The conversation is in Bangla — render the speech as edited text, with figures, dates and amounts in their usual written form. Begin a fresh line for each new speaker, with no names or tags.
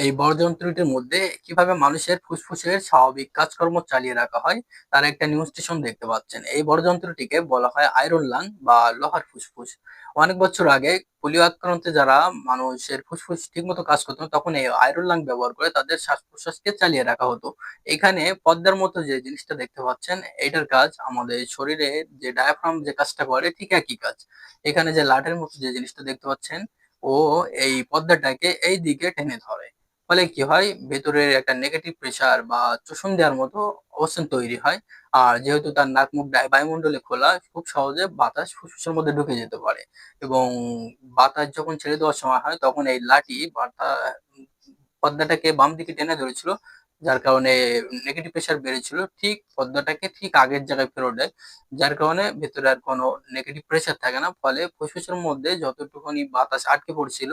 এই বড়যন্ত্রটির মধ্যে কিভাবে মানুষের ফুসফুসের স্বাভাবিক কাজকর্ম চালিয়ে রাখা হয় তার একটা নিউজ স্টেশন দেখতে পাচ্ছেন। এই বড়যন্ত্রটিকে বলা হয় আয়রন লাং বা লোহার ফুসফুস। অনেক বছর আগে পোলিও আক্রান্তে যারা মানুষের ফুসফুস ঠিকমতো কাজ করতো না, তখন এই আয়রন লাং ব্যবহার করে তাদের শ্বাস প্রশ্বাসকে চালিয়ে রাখা হতো। এখানে পদ্মার মতো যে জিনিসটা দেখতে পাচ্ছেন, এটার কাজ আমাদের শরীরে যে ডায়াফ্রাম যে কাজটা করে ঠিক একই কাজ। এখানে যে লাঠের মতো যে জিনিসটা দেখতে পাচ্ছেন, ও এই পর্দাটাকে এই দিকে টেনে ধরে। ফলে কি হয়, ভেতরের একটা নেগেটিভ প্রেসার বা শোষণ দেওয়ার মতো অবস্থান তৈরি হয়। আর যেহেতু তার নাক মুখ বায়ুমণ্ডলে খোলা, খুব সহজে বাতাস ফুসফুসের মধ্যে ঢুকে যেতে পারে। এবং বাতাস যখন ছেড়ে দেওয়ার সময় হয়, তখন এই লাঠি পর্দাটাকে বাম দিকে টেনে ধরেছিল, যার কারণে নেগেটিভ প্রেসার বেড়েছিল, ঠিক পর্দাটাকে ঠিক আগের জায়গায় ফেরত দেয়। যার কারণে ভেতরে আর কোনো নেগেটিভ প্রেসার থাকে না, ফলে ফুসফুসের মধ্যে যতটুকুনি বাতাস আটকে পড়ছিল